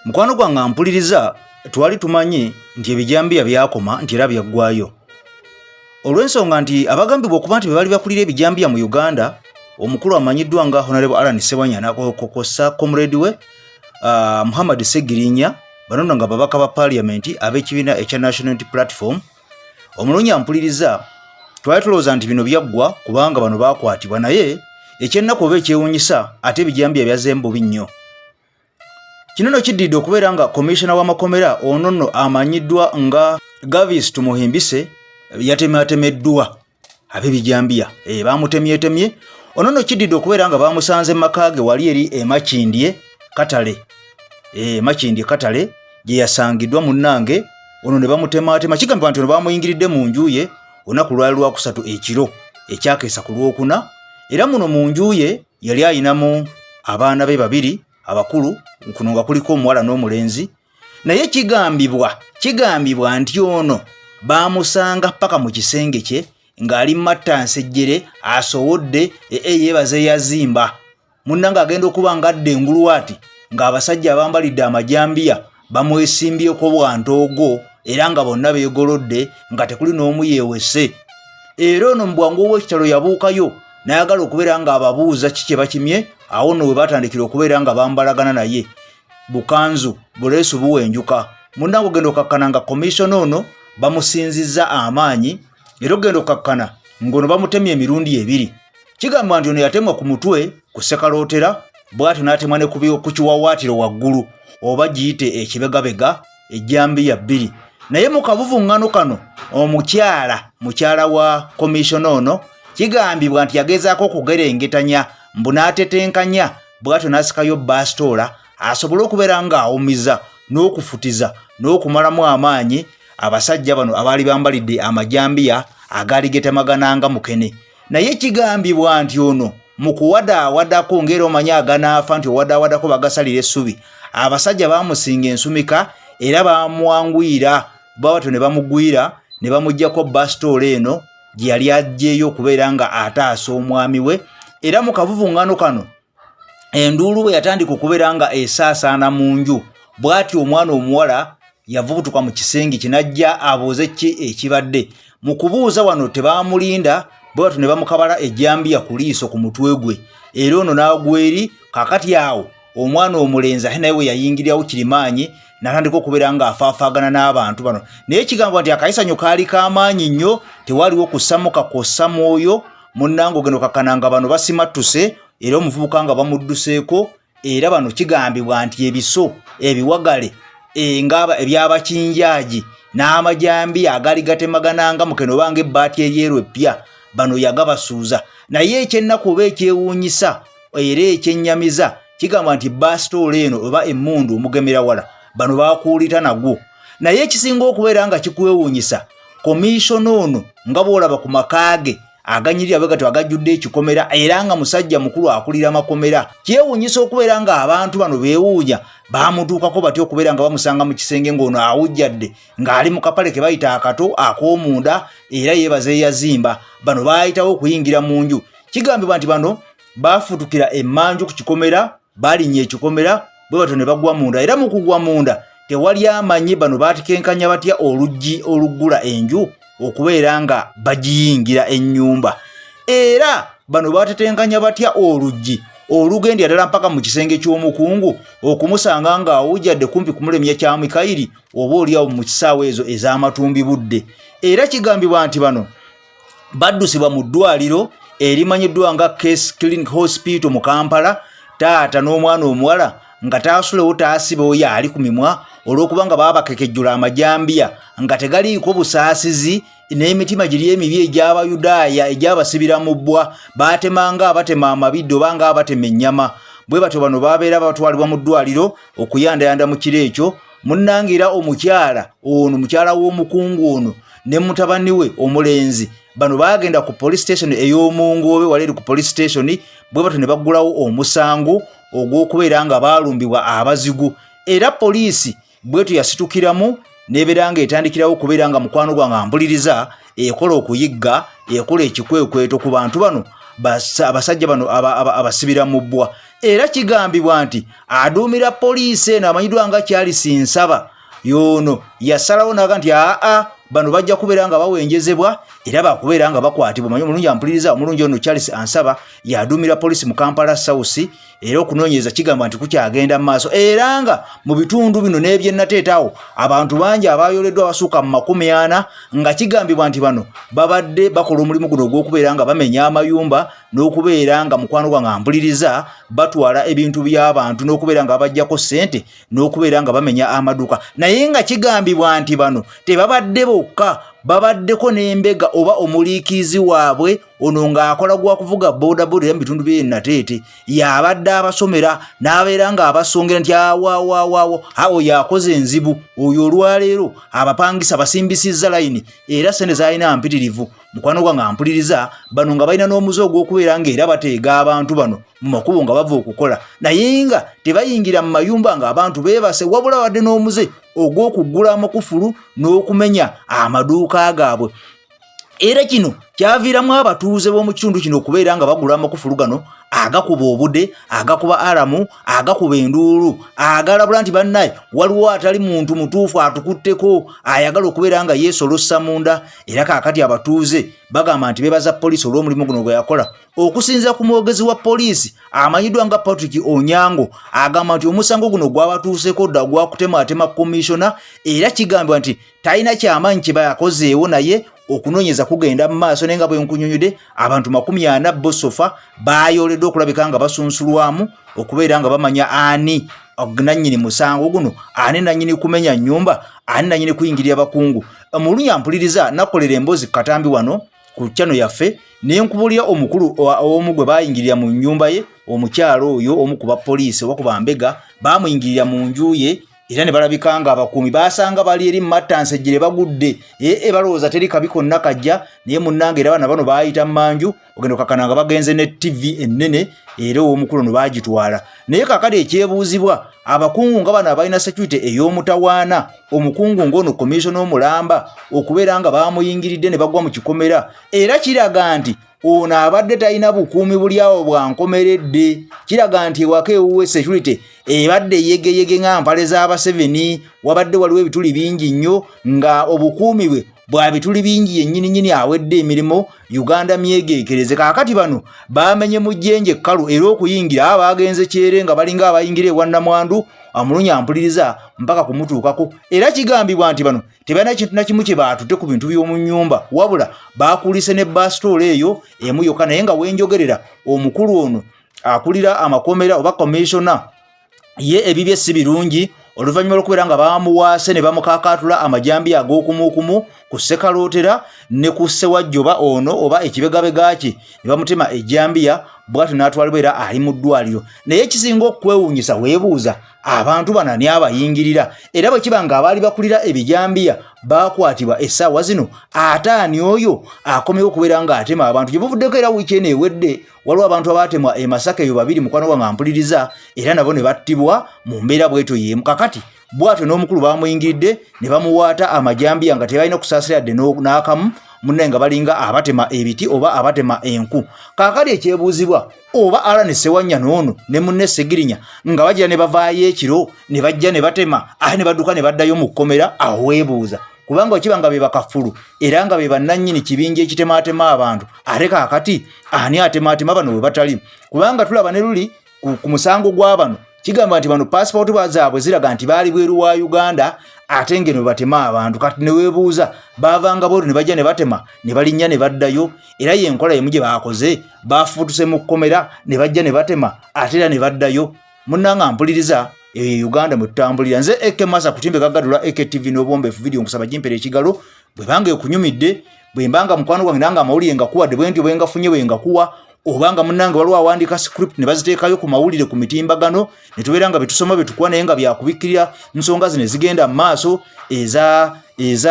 Mukwano gwange mpuliriza twali tumanyi nti ebijambiya byakoma nti era byaggwayo. Olw'ensonga nti abagambibwa okuba nti bali bakulira ebijambiya mu Uganda, omukulu amanyiddwa nga Honorable Alan Ssebanya n'akokosa comrade we Muhammad Segirinya, bano nga babaka ba parliament ab'ekibiina ekya National Unity Platform. Omulungi ampuliriza twali tulowooza nti bino byaggwa kubanga bano baakwatibwa, naye ekyennaku oba ekyewuunyisa ate ebijambiya byazzeemu bubi nnyo. Kino nno kiddidde okubeera nga Commissioner wa Makomera ono nno amanyiddwa nga Gavis Tumuhimbise Atemuddwa ab'Ebijambiya Bamutemyetemye. Ono nno kiddidde okubeera nga bamusanze mumakaage wali eri emakindye Katale. Emakindye Katale gye yasangiddwa munnange ono ne bamutematema. Kigambibwa nti ono bamuyingiridde mu nju ye olunaku lwali lwakusatu ekiro ekyakeesa ku Lwokuna, era muno mu nju ye yali ayinamu abaana be babiri abakulu, kuno nga kuliko omuwala n'omulenzi. Naye kigambibwa nti ono bamusanga paka mu kisenge kye ng'ali mattansejjere asowodde yeebaze yazimba. Munnange agenda okuba nga adda enguluwaati ng'abasajja abambalidde amajambiya bamwesimbyeko bwantoogo era nga bonna beegolodde nga tekuli n'omu yeewese. Era ono mu bwangu obw'ekitalo yabuukayo n'ayagala okubeera nga ababuuza kiki bakimye. Awo nno we batandikira okubeera nga bambalagana naye bukanzu buleesu buwenjuka. Munnange ogenda okakkana nga komishona ono bamusinzizza amaanyi, era ogenda okakkana ng'ono bamutemye emirundi ebiri. Kigambibwa nti ono yatemwa ku mutwe ku Sekalootera, bw'atyo n'atemwa ne ku kiwawaatiro waggulu oba giyite ekibegabega ejjambiya bbiri. Naye mu kavuvuŋŋano kano mukyala wa komishona ono kigambibwa nti yagezaako okugerengetanya mbu n'atetenkanya, bw'atyo n'asikayo basitoola asobole okubeera ng'awumiza n'okufutiza n'okumalamu amaanyi abasajja bano abaali bambalidde amajambiya agaali getemagananga mukene. Naye kigambibwa nti ono mu kuwadaawadako ng'era omanya aganaafa nti owadaawadako bagasalira essubi, abasajja baamusinga ensumika era baamwanguyira, bw'atyo ne bamugwira ne bamuggyako basitoola eno gye yali aggyeyo okubeera nga ataasa omwami we. Era mu kavuvuŋŋano kano enduulu bwe yatandika okubeera nga esaasaana mu nju, bw'atyo omwana omuwala yavubutuka mu kisenge kinajja abuuze ki ekibadde. Mu kubuuza wano tebaamulinda, bw'atyo ne bamukabala ejjambiya ku liiso ku mutwe gwe, era ono n'agwa eri. Kaakati awo omwana omulenzi ate naye we yayingirirawo kirimaanyi n'atandika okubeera ng'afaafaagana n'abantu bano. Naye kigambibwa nti akayisanyo kaali k'amaanyi nnyo, tewaliwo kusamuka kw'ossa mwoyo. Munnange ogenda okakkana nga bano basimattuse era omuvubuka nga bamudduseeko. Era bano kigambibwa nti ebiso ebiwagale ebyabakinjaaji n'amajambiya agaali gatemagananga mukene oba ng'ebbaati eryeru eppya, bano yagabasuuza. Naye ekyennaku oba ekyewuunyisa era ekyennyamiza kigambibwa nti basitoola eno oba emmundu omugemerawala bano Bakuulita nagwo. Naye ekisinga okubeera nga kikwewuunyisa, komishona ono nga bw'olaba ku makaage aganyirira bwe gatyo agajjudde ekikomera era nga musajja mukulu akulira makomera. Kyewuunyisa okubeera nga abantu bano beewuunya baamutuukako batyo okubeera nga bamusanga mu kisenge ng'ono awujjadde ng'ali mu kapale ke bayita akato ak'omunda era yeebaze yazimba. Bano baayitawo okuyingira mu nju. Kigambibwa nti bano baafutukira emmanju ku kikomera, baalinya ekikomera bwe batyo ne bagwa munda. Era mu kugwa munda tewali amanyi bano baatikenkanya batya oluggi oluggula enju okubeera nga bagiyingira ennyumba. Era bano baatetenkanya batya oluggi olugendya ddala mpaka mu kisenge ky'omukungu okumusanga ng'awujjadde kumpi kumulemya kya Mikairi oba oliawo mu kisaawa ezo ez'amatumbi budde. Era kigambibwa nti bano baddusibwa mu ddwaliro erimanyiddwa nga Case Clinic Hospital mu Kampala. Taata n'omwana omuwala nga taasulewo taasibewo yaali ku mimwa olw'okuba nga baabakekejjula amajambiya nga tegaliiko busaasizi n'emitima giri emibi egy'Abayudaaya egyabasibira mu bbwa, baatemanga abatema amabidde oba nga abatema ennyama. Bwe batyo bano baabeera batwalibwa mu ddwaliro okuyandayanda mu kiro ekyo. Munnangira omukyala ono, mukyala w'omukungu ono ne mutabani we omulenzi, bano baagenda ku police station ey'Omungoobe wali eri ku police station. Bwe batyo ne baggulawo omusango ogw'okubeera nga baalumbibwa abazigu. Era poliisi bwetyo yasitukiramu n'ebeera nga etandikirawo okubeera nga mukwano gwange ampuliriza ekola okuyigga, ekola ekikwekweto ku bantu bano abasajja bano abasibira mu bbwa. era kigambibwa nti aduumira poliisi eno amanyiddwa nga Charles Nsaba yono yasalawo naga nti bano bajja kubeera nga bawenjezebwa era bakubeera nga bakwatibwa. Manyi omulungi ampuliriza omulungi ono Charles Ansaba yaduumira poliisi mu Kampala South era okunoonyereza kigamba nti kukyagenda mu maaso era nga mu bitundu bino n'ebyennateetaawo abantu bangi abayoleddwa abasuuka mu 40 nga kigambibwa nti bano babadde bakola omulimu guno ogw'okubeera nga bamenya amayumba n'okubeera nga mukwano gwange ampuliriza batwala ebintu by'abantu n'okubeera nga babajjako ssente n'okubeera nga bamenya amaduuka naye nga kigambibwa nti bano tebabadde bokka babaddeko n'embega oba omuliikizi waabwe ono ng'akola gwa kuvuga bodaboda era mu bitundu by'ennateete yabadde abasomera n'abeera nga abasongera nti awo yakoze enzibu oyo olwaleero abapangisa basimbisizza layini era sente zalina mpitirivu mukwano gwange ampuliriza bano nga balina n'omuze ogw'okubeera ng'era bateega abantu bano mu makubo nga bava okukola naye nga tebayingira mu mayumba ng'abantu beebase wabula wadde n'omuze ogw'okuggula amakufulu n'okumenya amaduuka gaabwe era kino kyaviiramu abatuuze b'omu kitundu kino okubeera nga bagula amakufulu gano agakuba obude agakuba alamu agakuba enduulu agalabula nti bannaye waliwo atali muntu mutuufu atukutteko ayagala okubeera nga yeesolossa munda era kaakati abatuuze bagamba nti beebaza poliisi olw'omulimu guno gwe yakola okusinziira ku mwogezi wa poliisi amanyiddwa nga Patrick Onyango agamba nti omusango guno gwabatuuseko dda gwakutematema komishona era kigambibwa nti talina kyamaanyi kye bayakozeewo naye okunoonyeza kugenda mu maaso naye nga bwe nkunyonyodde abantu 40 bosofa bayoleddwa okulabika nga basunsulwamu okubeera nga bamanya ani nannyini musango guno ani nannyini kumenya nnyumba ani nannyini kuyingirira bakungu omulungi ampuliriza nakolera emboozi katambi wano ku chano yaffe nenkubulira omukulu omu gwe bayingirira mu nnyumba ye omukyalo oyo omu ku bapoliisi oba ku bambega bamuyingirira mu nju ye era ne balabika nga abakuumi basanga bali eri mattansejjere bagudde balowooza teri kabi konna kajja naye munnange era bana bano bayita mmanju ogenda okakana nga bagenze ne TV ennene era ow'omukulu no bagitwala naye kakade ekyebuuzibwa abakungu nga bano abalina security ey'omutawaana omukungu ng'ono komishona omulamba okubeera nga bamuyingiridde ne bagwa mu kikomera era kiraga nti ono abadde talina bukuumi buli awo bwankomeredde kiraga nti ewaka ewuwe security ebadde yegeyege nga mpale z'aba7 wabadde waliwo ebituli bingi nnyo nga obukuumi bwe bwa bituli bingi yennyini awedde emirimu Uganda myegeekereze kaakati bano bamenye mu jjenje kkalu era okuyingira abagenze kyere nga balinga abayingira ewannamwandu amulunyi ampuliriza mpaka kumutuukako era kigambibwa nti bano tebalina kintu na kimu kye baatutte ku bintu by'omu nnyumba wabula bakulise ne basitoola eyo emu yokka naye nga wenjogerera omukulu ono akulira amakomera oba komishona ye ebibye si birungi oluvannyuma lw'okubeera nga bamuwaase ne bamukakaatula amajambiya ag'okumuukumu ku Sekalootera ne ku Ssewajjoba ono oba ekibegabega kye ne bamutema ejjambiya bw'atyo n'atwalibwa era ali mu ddwaliro naye ekisinga okwewuunyisa weebuuza abantu bano ani abayingirira era bwe kiba nga abaali bakulira ebijambiya bakwatibwa essaawa zino ate ani oyo akomyewo okubeera nga atema abantu gye buvuddeko era wiiki eno ewedde waliwo abantu abaatemwa e Masaka eyo 2 mukwano gwange ampuliriza era nabo ne battibwa mu mbeera bw'etyo y'emu kakati bw'atyo n'omukulu bamuyingiridde ne bamuwaata amajambiya nga tebalina kusaasira yadde n'akamu munnaye nga balinga abatema ebiti oba abatema enku kaakali ekyebuuzibwa oba Alani Ssewanya n'ono ne munne Segirinya nga bajja ne bavaayo ekiro ne bajja ne batema ate ne badduka ne baddayo mu kkomera awo weebuuza kubanga okiba nga be bakafulu era nga be bannannyini kibinja ekitemaatema abantu ate kaakati ani atemaatema bano we batali kubanga tulaba ne luli ku musango gw'abano kigamba nti bano passport zaabwe ziraga nti baali bweru wa Uganda ate ngeno ne batema abantu kati ne weebuuza baavanga boru ne bajja ne batema ne balinnya ne baddayo era yenkola yemu gye baakoze bafuutuse mu kkomera ne bajja ne batema ate era ne baddayo munnanga mpuliriza Uganda mwe tutambulira nze Eke Masa kutimbe gagadula Eke TV n'obwombeefu video nkusaba jimpere ekiggalo bwe bange okunyumidde bwe mbanga mukwano gwange nanga amawulire ngakuwadde bwe ntyo bwe ngafunye bwe ngakuwa obanga munnange waliwo awandiika script ne baziteekayo ku mawulire ku mitimbagano ne tubeera nga betusoma betukuwa naye nga byakubikkirira nsonga zino ezigenda mu maaso eza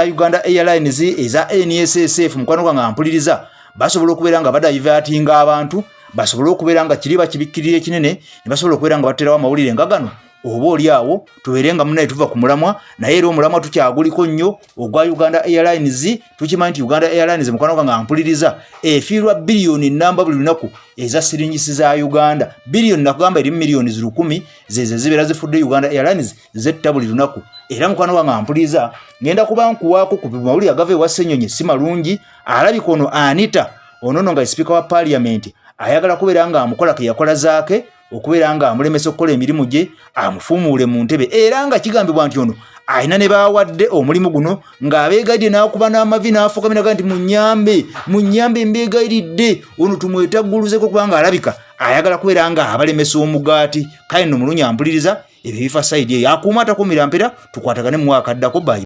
Uganda Airlines eza NSSF mukwano gwange ampuliriza basobola okubeera nga badaivatinga abantu basobola okubeera nga kiri bakibikkirira ekinene ne basobola okubeera nga baterawo amawulire nga gano oba oli awo tubeerenga munnaye tuva ku mulamwa naye era omulamwa tukyaguliko nnyo ogwa Uganda Airlines. Tukimanyi nti Uganda Airlines mukwano gwange ampuliriza efiirwa biliyoni nnamba buli lunaku eza siringisi za Uganda. Biliyoni nakugamba eri miliyoni 10 zeze zibeera zifudde Uganda Airlines zetta buli lunaku. Era mukwano gwange ampuliriza ngenda kuba nkuwaako ku mawulire agava ewa Ssenyonyi si malungi. Alabika ono Anita ono nga speaker wa parliament ayagala kubeera nga amukola ke yakola zaake okubeera nga amulemesa okukola emirimu gye amufumuule mu ntebe. Era nga kigambibwa nti ono ayina ne baawadde omulimu guno ng'abeegaidde n'akuba n'amavi n'afukamira nti munyambe mbeegairidde ono tumwetagguluzeko kubanga alabika ayagala kubeera nga abalemesa omugaati. Kale nno mulungi ampuliriza ebyo bifa sayidi eyo akuuma atakumira mpera tukwatagane mu mwaka addako bayo.